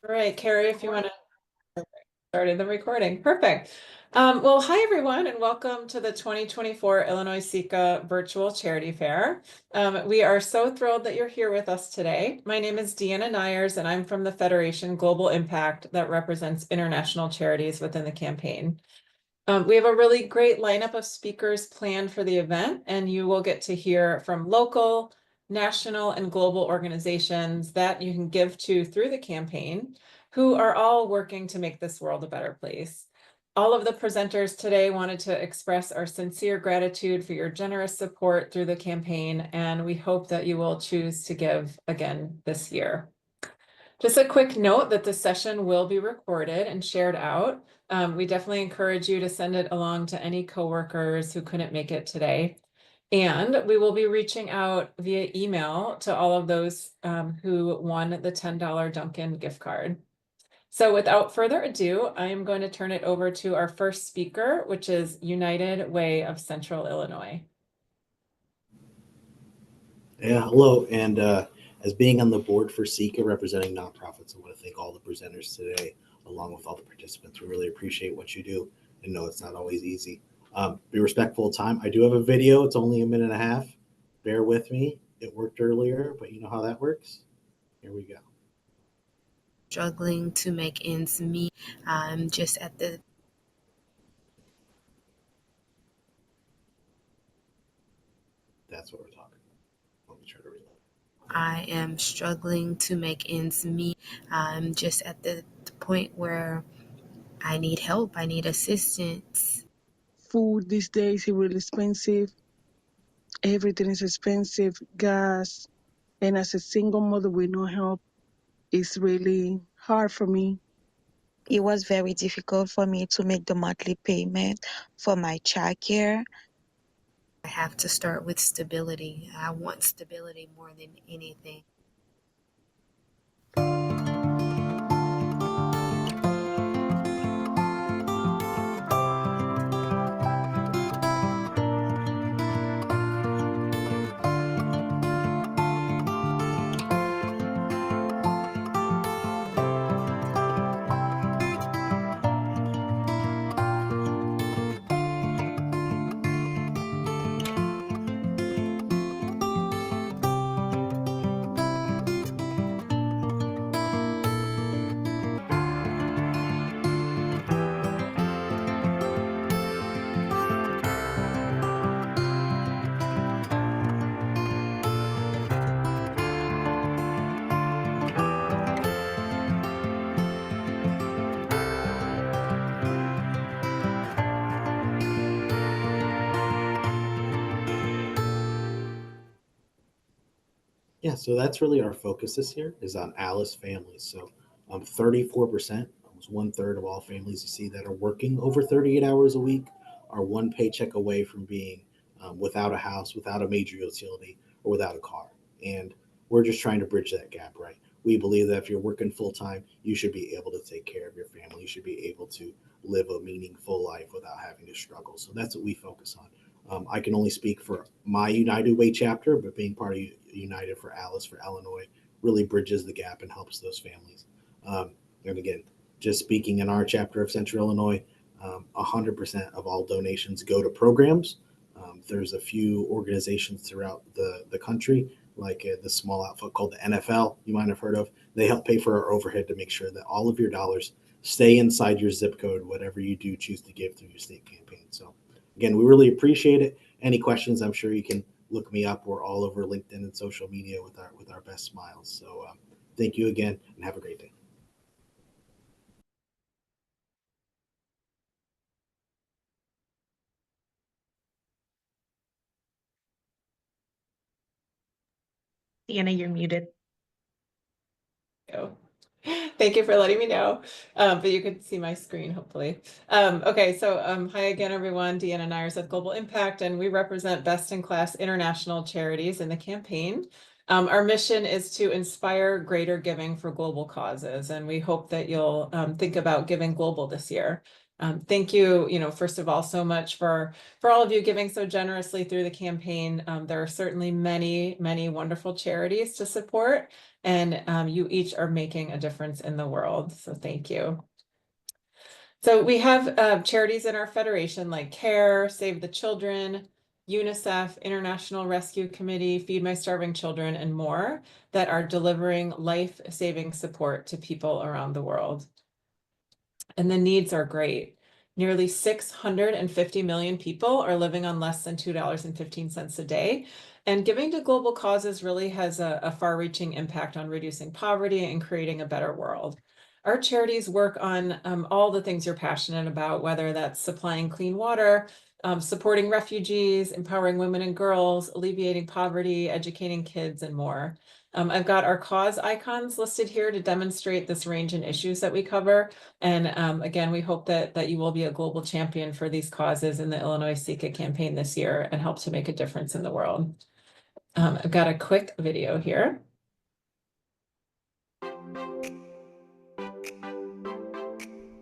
All right, Carrie, if you want to start the recording. Perfect. Well, hi, everyone, and welcome to the 2024 Illinois SECA Virtual Charity Fair. We are so thrilled that you're here with us today. My name is Deanna Nyers, and I'm from the Federation Global Impact that represents international charities within the campaign. We have a really great lineup of speakers planned for the event, and you will get to hear from local, national, and global organizations that you can give to through the campaign, who are all working to make this world a better place. All of the presenters today wanted to express our sincere gratitude for your generous support through the campaign, and we hope that you will choose to give again this year. Just a quick note that the session will be recorded and shared out. We definitely encourage you to send it along to any coworkers who couldn't make it today. And we will be reaching out via email to all of those who won the $10 Dunkin' gift card. So without further ado, I am going to turn it over to our first speaker, which is United Way of Central Illinois. Yeah, hello. And as being on the board for SECA representing nonprofits, I want to thank all the presenters today, along with all the participants. We really appreciate what you do and know it's not always easy. Be respectful of time. I do have a video. It's only a minute and a half. Bear with me. It worked earlier, but you know how that works. Here we go. Struggling to make ends meet. Just at the That's what we're talking about. Let me try to reload. I am struggling to make ends meet. I'm just at the point where I need help. I need assistance. Food these days is really expensive. Everything is expensive, gas. And as a single mother with no help, it's really hard for me. It was very difficult for me to make the monthly payment for my childcare. I have to start with stability. I want stability more than anything. Yeah, so that's really our focus this year is on Alice families. So 34%, almost one third of all families you see that are working over 38 hours a week are one paycheck away from being without a house, without a major utility, or without a car. And we're just trying to bridge that gap, right? We believe that if you're working full time, you should be able to take care of your family. You should be able to live a meaningful life without having to struggle. So that's what we focus on. I can only speak for my United Way chapter, but being part of United for Alice for Illinois really bridges the gap and helps those families. And again, just speaking in our chapter of Central Illinois, 100% of all donations go to programs. There's a few organizations throughout the country, like the small outfit called the NFL, you might have heard of. They help pay for our overhead to make sure that all of your dollars stay inside your zip code, whatever you do choose to give through your state campaign. So again, we really appreciate it. Any questions, I'm sure you can look me up. We're all over LinkedIn and social media with our best smiles. So thank you again and have a great day. Deanna, you're muted. Thank you for letting me know, but you can see my screen, hopefully. Okay, so hi again, everyone. Deanna Nyers with Global Impact, and we represent best-in-class international charities in the campaign. Our mission is to inspire greater giving for global causes, and we hope that you'll think about giving global this year. Thank you, first of all, so much for all of you giving so generously through the campaign. There are certainly many, many wonderful charities to support, and you each are making a difference in the world. So thank you. So we have charities in our federation like CARE, Save the Children, UNICEF, International Rescue Committee, Feed My Starving Children, and more that are delivering life-saving support to people around the world. And the needs are great. Nearly 650 million people are living on less than $2.15 a day. And giving to global causes really has a far-reaching impact on reducing poverty and creating a better world. Our charities work on all the things you're passionate about, whether that's supplying clean water, supporting refugees, empowering women and girls, alleviating poverty, educating kids, and more. I've got our cause icons listed here to demonstrate this range in issues that we cover. And again, we hope that you will be a global champion for these causes in the Illinois SECA campaign this year and help to make a difference in the world. I've got a quick video here.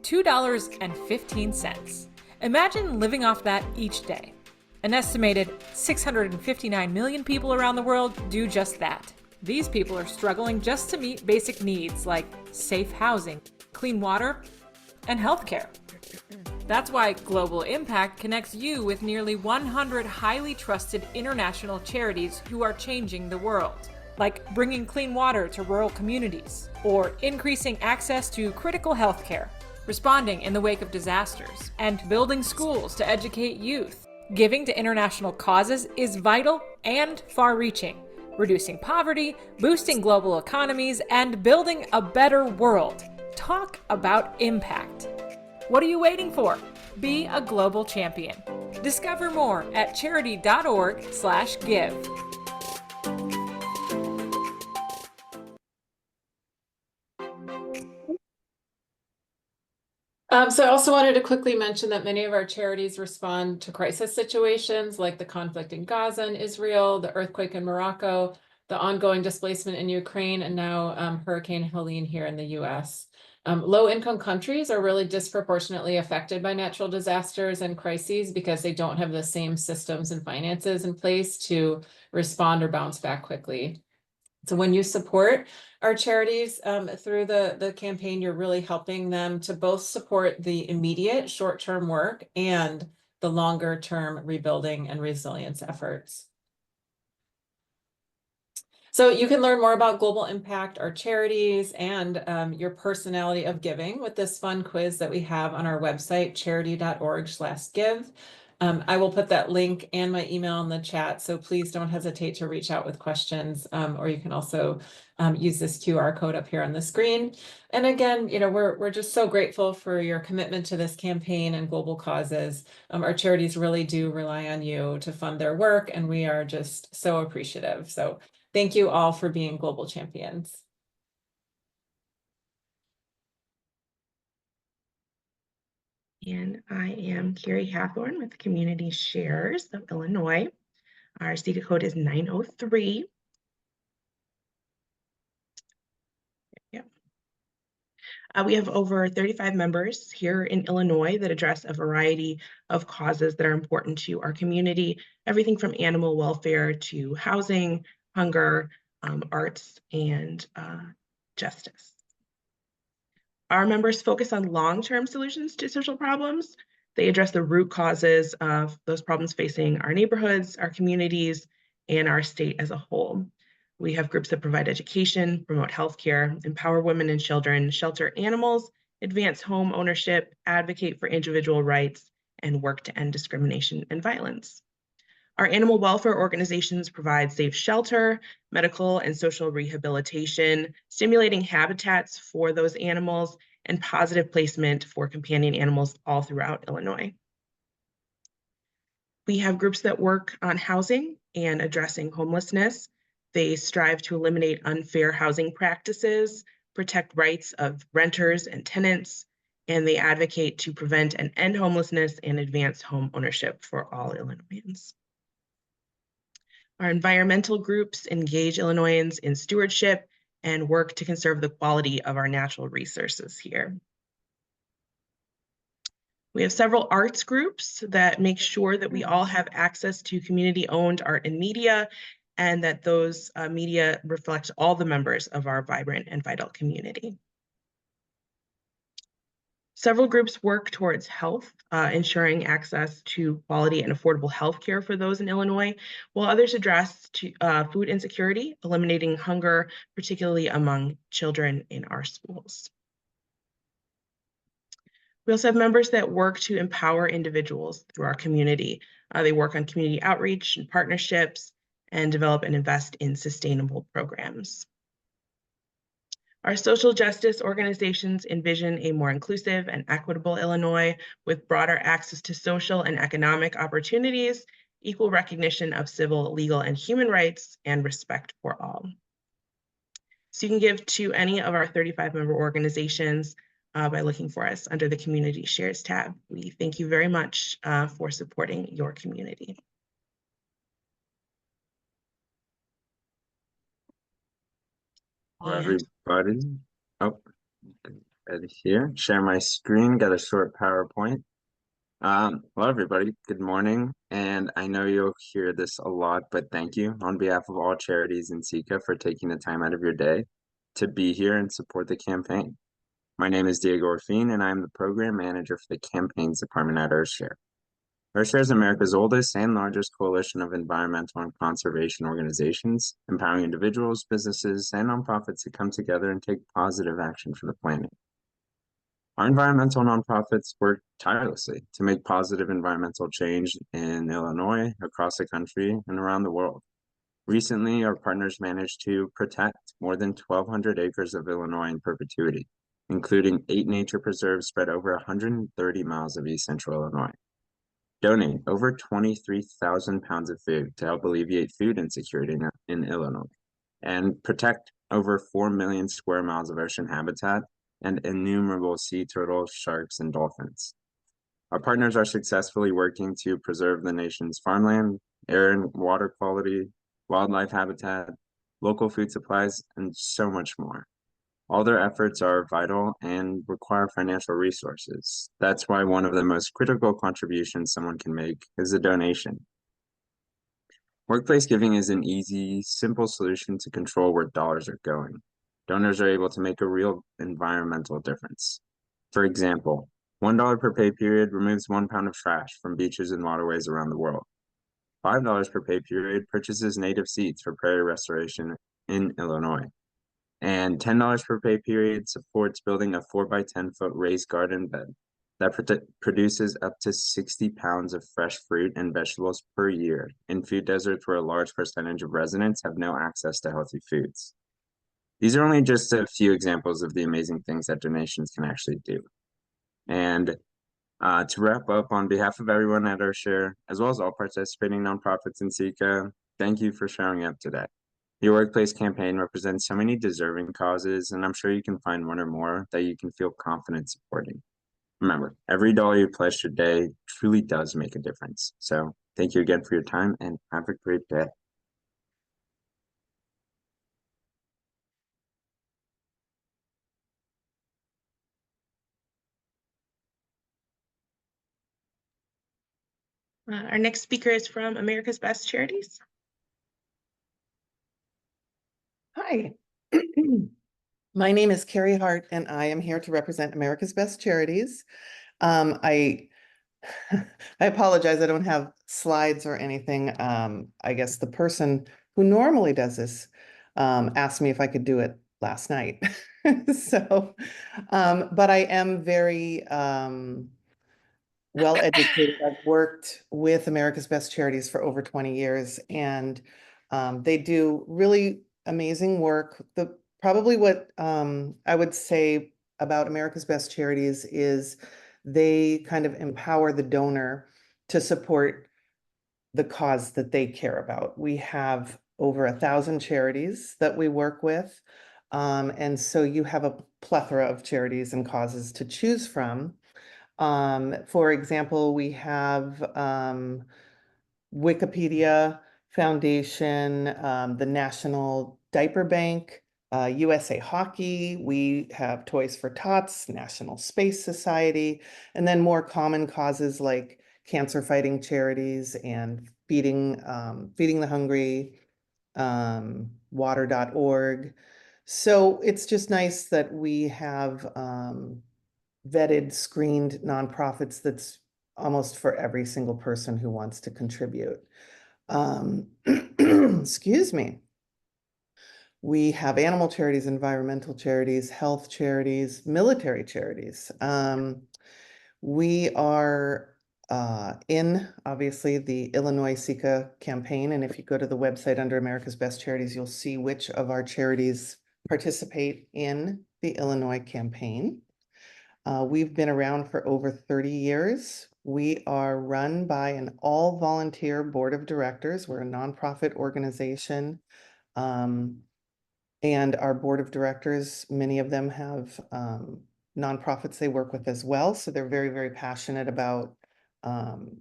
$2.15. Imagine living off that each day. An estimated 659 million people around the world do just that. These people are struggling just to meet basic needs like safe housing, clean water, and healthcare. That's why Global Impact connects you with nearly 100 highly trusted international charities who are changing the world, like bringing clean water to rural communities or increasing access to critical healthcare, responding in the wake of disasters, and building schools to educate youth. Giving to international causes is vital and far-reaching, reducing poverty, boosting global economies, and building a better world. Talk about impact. What are you waiting for? Be a global champion. Discover more at charity.org/give. So I also wanted to quickly mention that many of our charities respond to crisis situations like the conflict in Gaza and Israel, the earthquake in Morocco, the ongoing displacement in Ukraine, and now Hurricane Helene here in the US. Low-income countries are really disproportionately affected by natural disasters and crises because they don't have the same systems and finances in place to respond or bounce back quickly. So when you support our charities through the campaign, you're really helping them to both support the immediate short-term work and the longer-term rebuilding and resilience efforts. So you can learn more about Global Impact, our charities, and your personality of giving with this fun quiz that we have on our website, charity.org/give. I will put that link and my email in the chat, so please don't hesitate to reach out with questions, or you can also use this QR code up here on the screen. And again, we're just so grateful for your commitment to this campaign and global causes. Our charities really do rely on you to fund their work, and we are just so appreciative. So thank you all for being global champions. And I am Carrie Hathorn with Community Shares of Illinois. Our SECA code is 903. Yeah. We have over 35 members here in Illinois that address a variety of causes that are important to our community, everything from animal welfare to housing, hunger, arts, and justice. Our members focus on long-term solutions to social problems. They address the root causes of those problems facing our neighborhoods, our communities, and our state as a whole. We have groups that provide education, promote healthcare, empower women and children, shelter animals, advance home ownership, advocate for individual rights, and work to end discrimination and violence. Our animal welfare organizations provide safe shelter, medical and social rehabilitation, stimulating habitats for those animals, and positive placement for companion animals all throughout Illinois. We have groups that work on housing and addressing homelessness. They strive to eliminate unfair housing practices, protect rights of renters and tenants, and they advocate to prevent and end homelessness and advance home ownership for all Illinoisans. Our environmental groups engage Illinoisans in stewardship and work to conserve the quality of our natural resources here. We have several arts groups that make sure that we all have access to community-owned art and media, and that those media reflect all the members of our vibrant and vital community. Several groups work towards health, ensuring access to quality and affordable health care for those in Illinois, while others address food insecurity, eliminating hunger, particularly among children in our schools. We also have members that work to empower individuals through our community. They work on community outreach and partnerships and develop and invest in sustainable programs. Our social justice organizations envision a more inclusive and equitable Illinois with broader access to social and economic opportunities, equal recognition of civil, legal, and human rights, and respect for all. So you can give to any of our 35 member organizations by looking for us under the Community Shares tab. We thank you very much for supporting your community. Hello, everybody. Oh, right here. Share my screen, got a short PowerPoint. Hello, everybody. Good morning. And I know you'll hear this a lot, but thank you on behalf of all charities in SECA for taking the time out of your day to be here and support the campaign. My name is Diego Orfin, and I'm the program manager for the campaigns department at EarthShare. EarthShare is America's oldest and largest coalition of environmental and conservation organizations, empowering individuals, businesses, and nonprofits to come together and take positive action for the planet. Our environmental nonprofits work tirelessly to make positive environmental change in Illinois, across the country, and around the world. Recently, our partners managed to protect more than 1,200 acres of Illinois in perpetuity, including 8 nature preserves spread over 130 miles of East Central Illinois. Donate over 23,000 pounds of food to help alleviate food insecurity in Illinois, and protect over 4 million square miles of ocean habitat and innumerable sea turtles, sharks, and dolphins. Our partners are successfully working to preserve the nation's farmland, air and water quality, wildlife habitat, local food supplies, and so much more. All their efforts are vital and require financial resources. That's why one of the most critical contributions someone can make is a donation. Workplace giving is an easy, simple solution to control where dollars are going. Donors are able to make a real environmental difference. For example, $1 per pay period removes 1 pound of trash from beaches and waterways around the world. $5 per pay period purchases native seeds for prairie restoration in Illinois. And $10 per pay period supports building a 4x10-foot raised garden bed that produces up to 60 pounds of fresh fruit and vegetables per year in food deserts where a large percentage of residents have no access to healthy foods. These are only just a few examples of the amazing things that donations can actually do. And to wrap up, on behalf of everyone at EarthShare, as well as all participating nonprofits in SECA, thank you for showing up today. Your workplace campaign represents so many deserving causes, and I'm sure you can find one or more that you can feel confident supporting. Remember, every dollar you pledge today truly does make a difference. So thank you again for your time, and have a great day. Our next speaker is from America's Best Charities. Hi, my name is Carrie Hart, and I am here to represent America's Best Charities. I apologize, I don't have slides or anything. I guess the person who normally does this asked me if I could do it last night. So, but I am very well educated. I've worked with America's Best Charities for over 20 years, and they do really amazing work. Probably what I would say about America's Best Charities is they kind of empower the donor to support the cause that they care about. We have over 1,000 charities that we work with. And so you have a plethora of charities and causes to choose from. For example, we have Wikipedia Foundation, the National Diaper Bank, USA Hockey, we have Toys for Tots, National Space Society, and then more common causes like cancer fighting charities and feeding the hungry, water.org. So it's just nice that we have vetted, screened nonprofits that's almost for every single person who wants to contribute. Excuse me. We have animal charities, environmental charities, health charities, military charities. We are in, obviously, the Illinois SECA campaign. And if you go to the website under America's Best Charities, you'll see which of our charities participate in the Illinois campaign. We've been around for over 30 years. We are run by an all-volunteer board of directors. We're a nonprofit organization. And our board of directors, many of them have nonprofits they work with as well. So they're very, very passionate about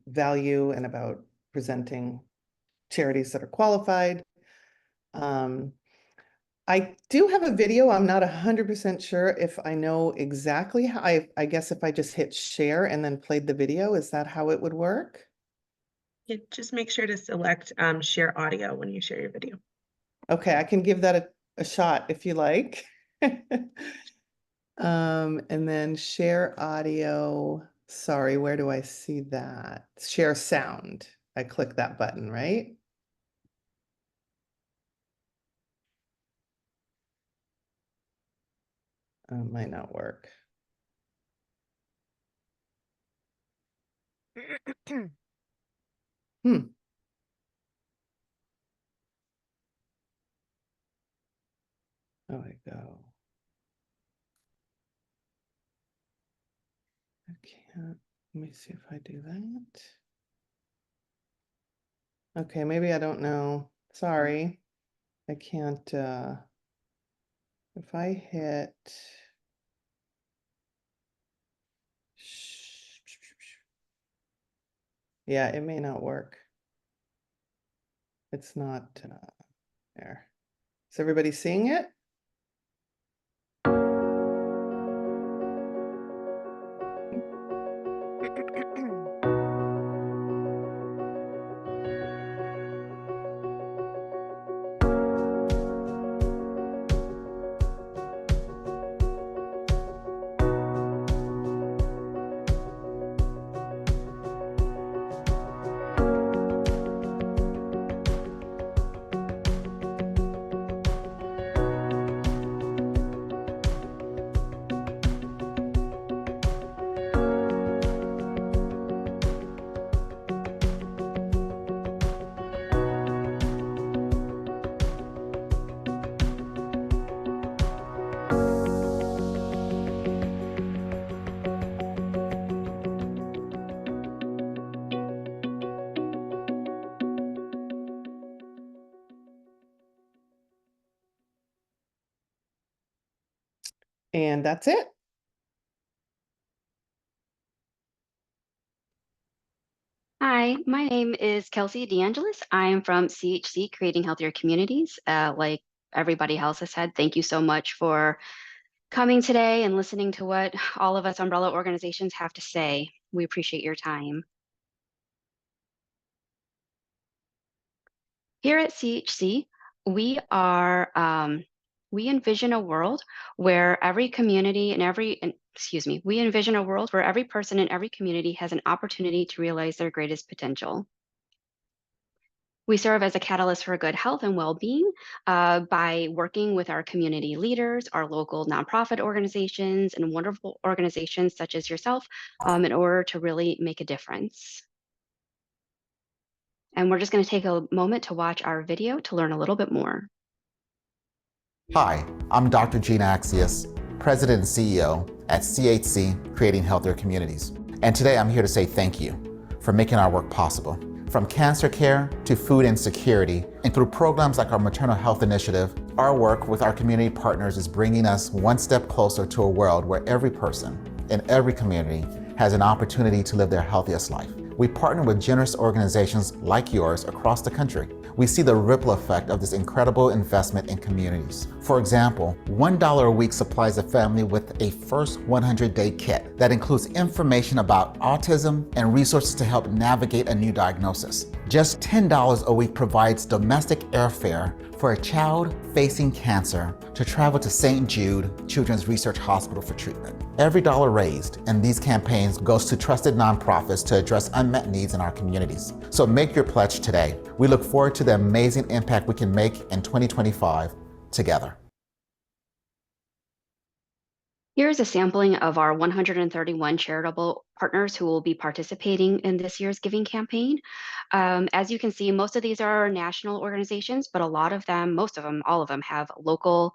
value and about presenting charities that are qualified. I do have a video. I'm not 100% sure if I know exactly how. I guess if I just hit share and then played the video, is that how it would work? Yeah, just make sure to select share audio when you share your video. Okay, I can give that a shot if you like. And then share audio. Sorry, where do I see that? Share sound. I click that button, right? Might not work. Hmm. Oh, I go. I can't. Let me see if I do that. Okay, maybe I don't know. Sorry. I can't if I hit yeah, it may not work. It's not there. Is everybody seeing it? And that's it. Hi, my name is Kelsey DeAngelis. I'm from CHC, Creating Healthier Communities. Like everybody else has said, thank you so much for coming today and listening to what all of us umbrella organizations have to say. We appreciate your time. Here at CHC, we envision a world where every community we envision a world where every person in every community has an opportunity to realize their greatest potential. We serve as a catalyst for good health and well-being by working with our community leaders, our local nonprofit organizations, and wonderful organizations such as yourself in order to really make a difference. And we're just going to take a moment to watch our video to learn a little bit more. Hi, I'm Dr. Gina Axius, President and CEO at CHC, Creating Healthier Communities. And today I'm here to say thank you for making our work possible. From cancer care to food insecurity, and through programs like our Maternal Health Initiative, our work with our community partners is bringing us one step closer to a world where every person in every community has an opportunity to live their healthiest life. We partner with generous organizations like yours across the country. we see the ripple effect of this incredible investment in communities. For example, $1 a week supplies a family with a first 100-day kit that includes information about autism and resources to help navigate a new diagnosis. Just $10 a week provides domestic airfare for a child facing cancer to travel to St. Jude Children's Research Hospital for treatment. Every dollar raised in these campaigns goes to trusted nonprofits to address unmet needs in our communities. So make your pledge today. We look forward to the amazing impact we can make in 2025 together. Here's a sampling of our 131 charitable partners who will be participating in this year's giving campaign. As you can see, most of these are national organizations, but a lot of them, most of them, all of them have local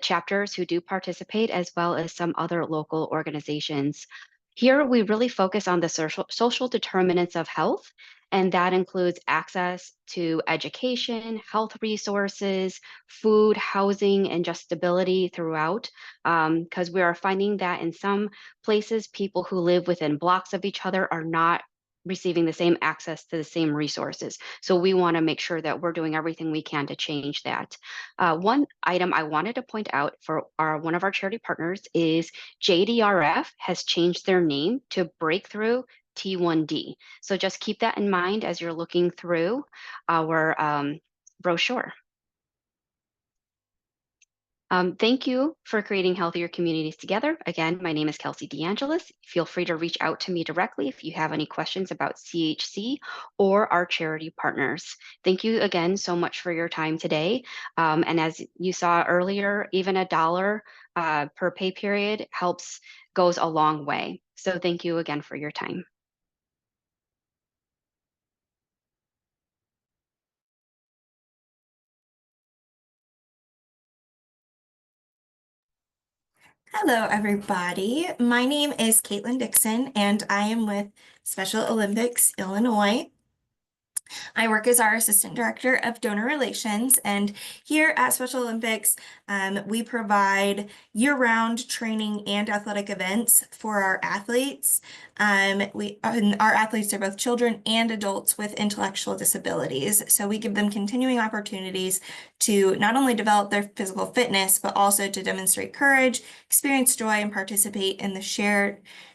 chapters who do participate, as well as some other local organizations. Here, we really focus on the social determinants of health, and that includes access to education, health resources, food, housing, and just stability throughout, because we are finding that in some places, people who live within blocks of each other are not receiving the same access to the same resources. So we want to make sure that we're doing everything we can to change that. One item I wanted to point out for one of our charity partners is JDRF has changed their name to Breakthrough T1D. So just keep that in mind as you're looking through our brochure. Thank you for creating healthier communities together. Again, my name is Kelsey DeAngelis. Feel free to reach out to me directly if you have any questions about CHC or our charity partners. Thank you again so much for your time today. And as you saw earlier, even $1 per pay period goes a long way. So thank you again for your time. Hello, everybody. My name is Caitlin Dixon, and I am with Special Olympics Illinois. I work as our Assistant Director of Donor Relations, and here at Special Olympics, we provide year-round training and athletic events for our athletes. Our athletes are both children and adults with intellectual disabilities, so we give them continuing opportunities to not only develop their physical fitness, but also to demonstrate courage, experience joy, and participate in the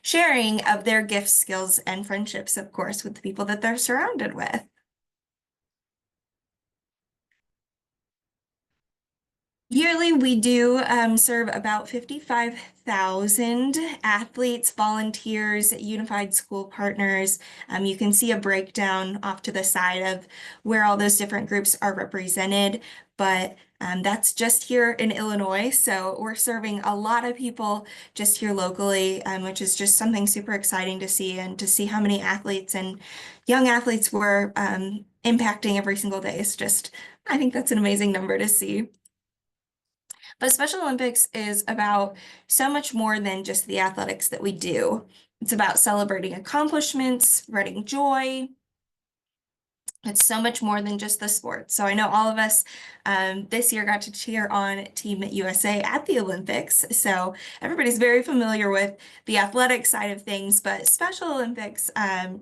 sharing of their gifts, skills, and friendships, of course, with the people that they're surrounded with. Yearly, we do serve about 55,000 athletes, volunteers, unified school partners. You can see a breakdown off to the side of where all those different groups are represented, but that's just here in Illinois. So we're serving a lot of people just here locally, which is just something super exciting to see, and to see how many athletes and young athletes we're impacting every single day is just, I think that's an amazing number to see. But Special Olympics is about so much more than just the athletics that we do. It's about celebrating accomplishments, spreading joy. It's so much more than just the sport. So I know all of us this year got to cheer on Team USA at the Olympics. So everybody's very familiar with the athletic side of things, but Special Olympics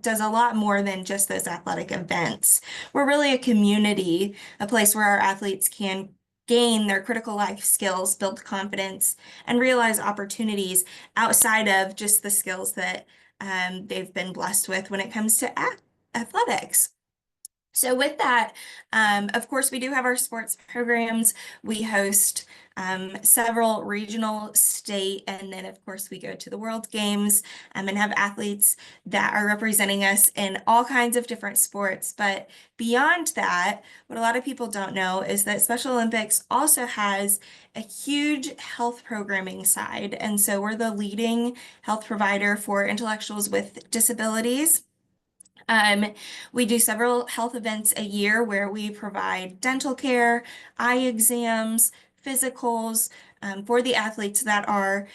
does a lot more than just those athletic events. We're really a community, a place where our athletes can gain their critical life skills, build confidence, and realize opportunities outside of just the skills that they've been blessed with when it comes to athletics. So with that, of course, we do have our sports programs. We host several regional, state, and then of course we go to the World Games and have athletes that are representing us in all kinds of different sports. But beyond that, what a lot of people don't know is that Special Olympics also has a huge health programming side. And so we're the leading health provider for intellectuals with disabilities. We do several health events a year where we provide dental care, eye exams, physicals for the athletes that are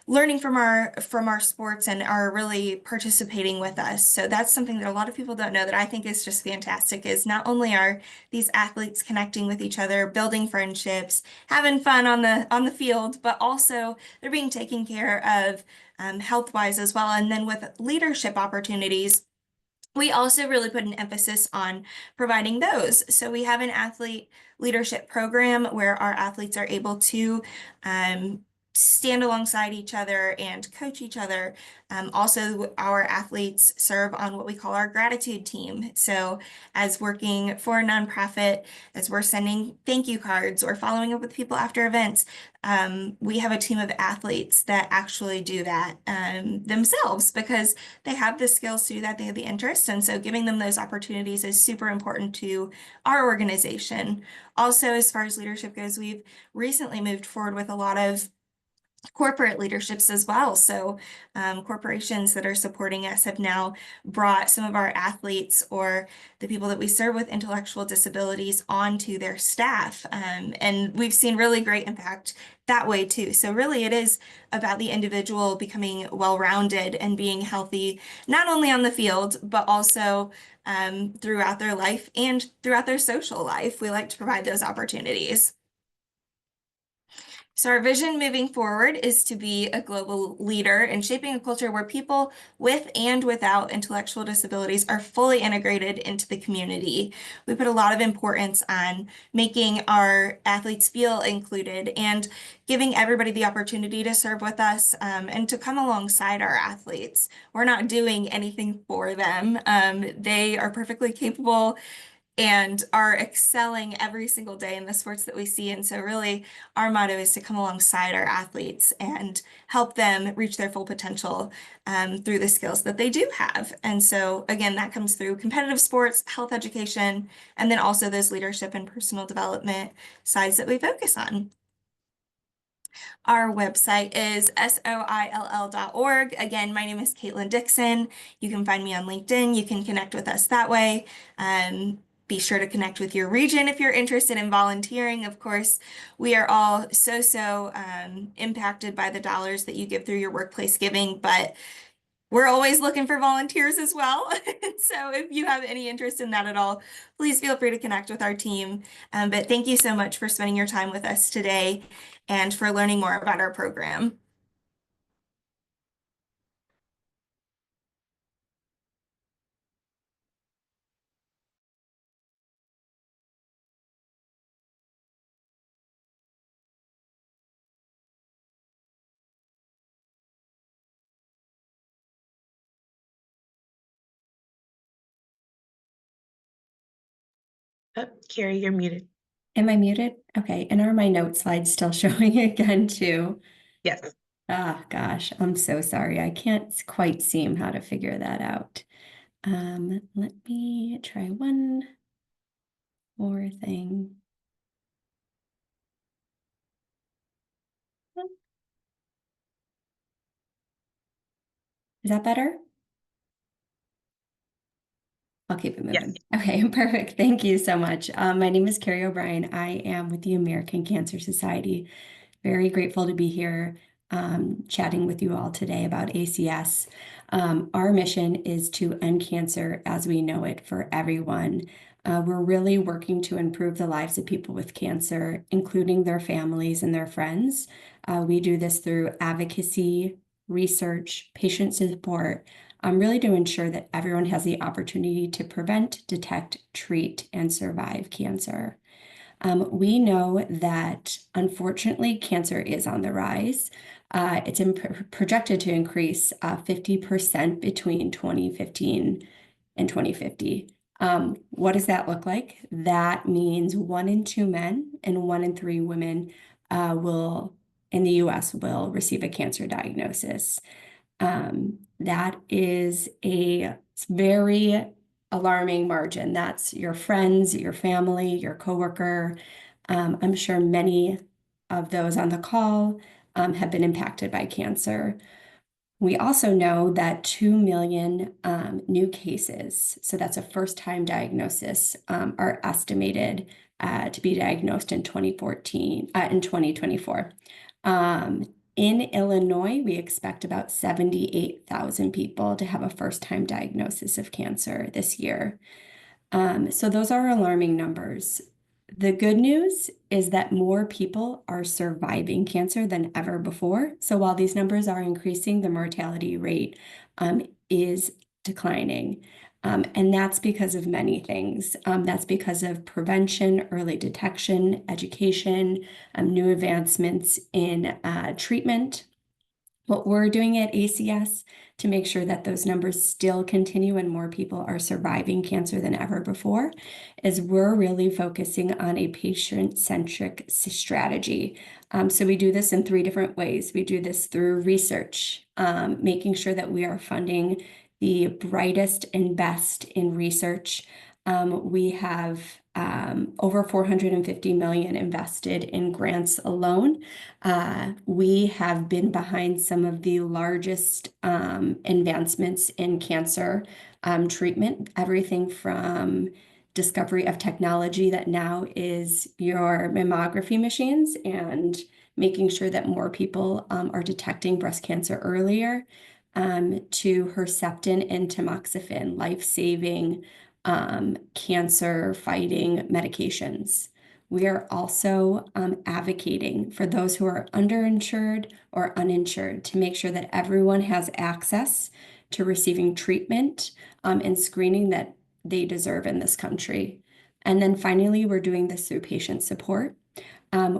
learning from our sports and are really participating with us. So that's something that a lot of people don't know that I think is just fantastic, is not only are these athletes connecting with each other, building friendships, having fun on the field, but also they're being taken care of health-wise as well. And then with leadership opportunities, we also really put an emphasis on providing those. So we have an athlete leadership program where our athletes are able to stand alongside each other and coach each other. Also, our athletes serve on what we call our gratitude team. So as working for a nonprofit, as we're sending thank you cards or following up with people after events, we have a team of athletes that actually do that themselves because they have the skills to do that, they have the interest. And so giving them those opportunities is super important to our organization. Also, as far as leadership goes, we've recently moved forward with a lot of corporate leaderships as well. So corporations that are supporting us have now brought some of our athletes or the people that we serve with intellectual disabilities onto their staff. And we've seen really great impact that way too. So really it is about the individual becoming well-rounded and being healthy, not only on the field, but also throughout their life and throughout their social life. We like to provide those opportunities. So our vision moving forward is to be a global leader in shaping a culture where people with and without intellectual disabilities are fully integrated into the community. We put a lot of importance on making our athletes feel included and giving everybody the opportunity to serve with us and to come alongside our athletes. We're not doing anything for them. They are perfectly capable and are excelling every single day in the sports that we see. And so really our motto is to come alongside our athletes and help them reach their full potential through the skills that they do have. And so again, that comes through competitive sports, health education, and then also those leadership and personal development sides that we focus on. Our website is soill.org. Again, my name is Caitlin Dixon. You can find me on LinkedIn. You can connect with us that way. Be sure to connect with your region if you're interested in volunteering. Of course, we are all so impacted by the dollars that you give through your workplace giving, but we're always looking for volunteers as well. So if you have any interest in that at all, please feel free to connect with our team. But thank you so much for spending your time with us today and for learning more about our program. Oh, Carrie, you're muted. Am I muted? Okay, and are my note slides still showing again too? Yes. Ah, gosh, I'm so sorry. I can't quite seem how to figure that out. Let me try one more thing. Is that better? I'll keep it moving. Yes. Okay, perfect. Thank you so much. My name is Carrie O'Brien. I am with the American Cancer Society. Very grateful to be here chatting with you all today about ACS. Our mission is to end cancer as we know it for everyone. We're really working to improve the lives of people with cancer, including their families and their friends. We do this through advocacy, research, patient support, really to ensure that everyone has the opportunity to prevent, detect, treat, and survive cancer. We know that unfortunately cancer is on the rise. It's projected to increase 50% between 2015 and 2050. What does that look like? That means 1 in 2 men and 1 in 3 women in the US will receive a cancer diagnosis. That is a very alarming margin. That's your friends, your family, your coworker. I'm sure many of those on the call have been impacted by cancer. We also know that 2 million new cases, so that's a first-time diagnosis, are estimated to be diagnosed in 2024. In Illinois, we expect about 78,000 people to have a first-time diagnosis of cancer this year. So those are alarming numbers. The good news is that more people are surviving cancer than ever before. So while these numbers are increasing, the mortality rate is declining. And that's because of many things. That's because of prevention, early detection, education, new advancements in treatment. What we're doing at ACS to make sure that those numbers still continue and more people are surviving cancer than ever before is we're really focusing on a patient-centric strategy. So we do this in 3 different ways. We do this through research, making sure that we are funding the brightest and best in research. We have over 450 million invested in grants alone. We have been behind some of the largest advancements in cancer treatment, everything from discovery of technology that now is your mammography machines and making sure that more people are detecting breast cancer earlier, to Herceptin and tamoxifen, life-saving cancer-fighting medications. We are also advocating for those who are underinsured or uninsured to make sure that everyone has access to receiving treatment and screening that they deserve in this country. And then finally, we're doing this through patient support.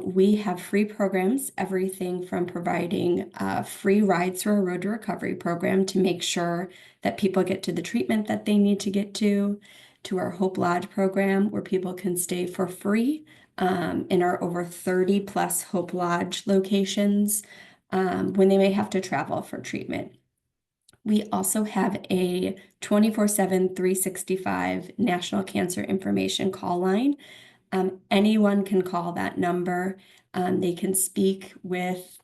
We have free programs, everything from providing free rides through our Road to Recovery program to make sure that people get to the treatment that they need to get to our Hope Lodge program where people can stay for free in our over 30 plus Hope Lodge locations when they may have to travel for treatment. We also have a 24/7, 365 National Cancer Information call line. Anyone can call that number. They can speak with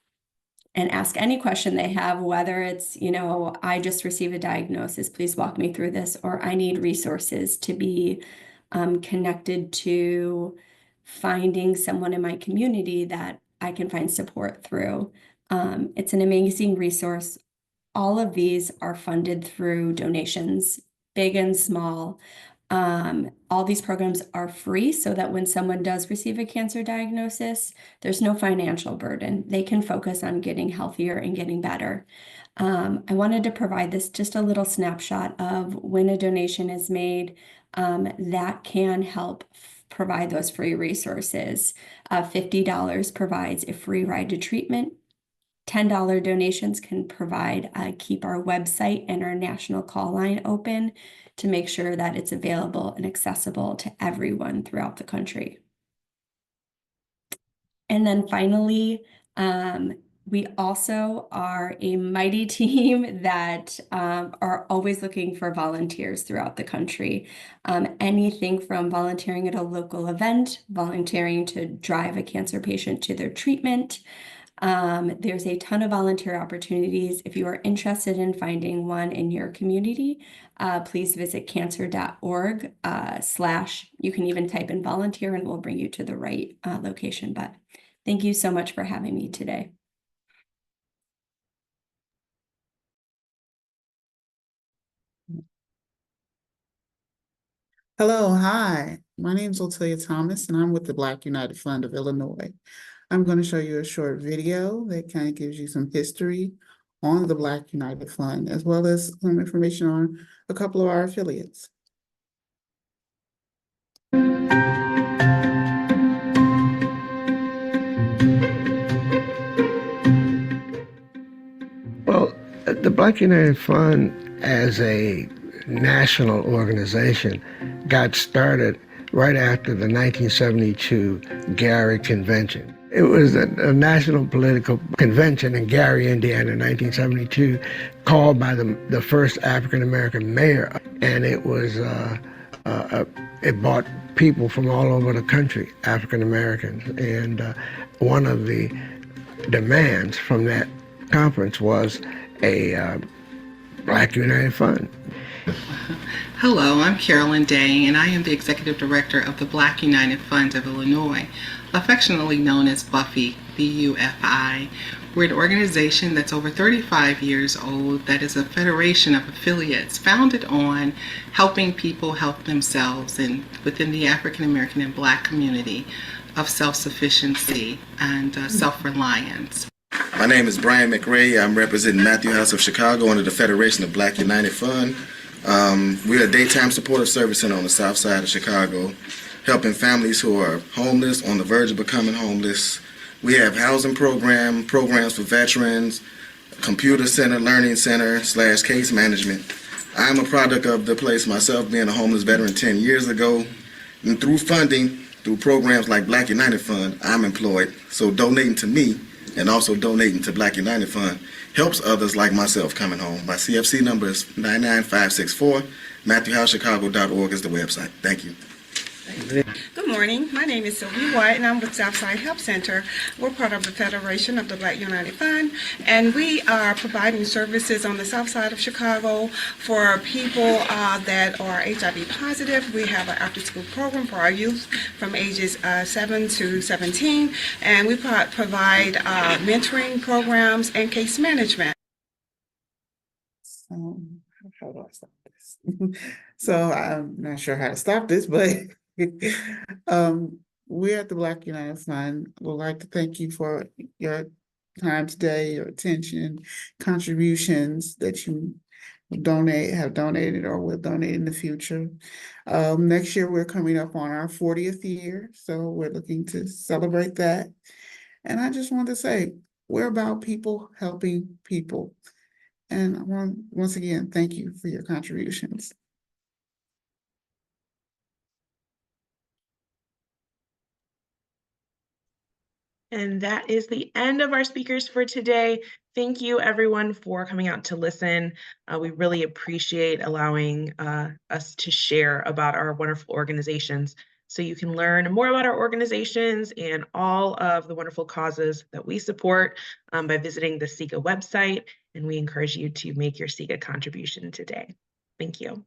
and ask any question they have, whether it's, I just received a diagnosis, please walk me through this, or I need resources to be connected to finding someone in my community that I can find support through. It's an amazing resource. All of these are funded through donations, big and small. All these programs are free so that when someone does receive a cancer diagnosis, there's no financial burden. They can focus on getting healthier and getting better. I wanted to provide this just a little snapshot of when a donation is made that can help provide those free resources. $50 provides a free ride to treatment. $10 donations can provide keep our website and our national call line open to make sure that it's available and accessible to everyone throughout the country. And then finally, we also are a mighty team that are always looking for volunteers throughout the country. Anything from volunteering at a local event, volunteering to drive a cancer patient to their treatment. There's a ton of volunteer opportunities. If you are interested in finding one in your community, please visit cancer.org / you can even type in volunteer and we'll bring you to the right location. But thank you so much for having me today. Hello, hi. My name is Otelia Thomas, and I'm with the Black United Fund of Illinois. I'm going to show you a short video that kind of gives you some history on the Black United Fund, as well as some information on a couple of our affiliates. Well, the Black United Fund as a national organization got started right after the 1972 Gary Convention. It was a national political convention in Gary, Indiana, in 1972, called by the first African-American mayor. And it was, it brought people from all over the country, African-Americans. And one of the demands from that conference was a Black United Fund. Hello, I'm Carolyn Day, and I am the Executive Director of the Black United Fund of Illinois, affectionately known as Buffy, BUFI. We're an organization that's over 35 years old that is a federation of affiliates founded on helping people help themselves and within the African American and Black community of self-sufficiency and self-reliance. My name is Brian McRae. I'm representing Matthew House of Chicago under the Federation of Black United Fund. We're a daytime supportive service center on the south side of Chicago, helping families who are homeless, on the verge of becoming homeless. We have housing programs for veterans, computer center, learning center / case management. I'm a product of the place myself, being a homeless veteran 10 years ago. And through funding, through programs like Black United Fund, I'm employed. So donating to me and also donating to Black United Fund helps others like myself coming home. My CFC number is 99564. MatthewHouseChicago.org is the website. Thank you. Good morning. My name is Sylvia White, and I'm with Southside Help Center. We're part of the Federation of the Black United Fund, and we are providing services on the south side of Chicago for people that are HIV positive. We have an after-school program for our youth from ages 7 to 17, and we provide mentoring programs and case management. How do I stop this? So I'm not sure how to stop this, but we at the Black United Fund would like to thank you for your time today, your attention, contributions that you have donated or will donate in the future. Next year, we're coming up on our 40th year, so we're looking to celebrate that. And I just want to say, we're about people helping people. And I want, once again, thank you for your contributions. And that is the end of our speakers for today. Thank you, everyone, for coming out to listen. We really appreciate allowing us to share about our wonderful organizations. So you can learn more about our organizations and all of the wonderful causes that we support by visiting the SECA website. And we encourage you to make your SECA contribution today. Thank you.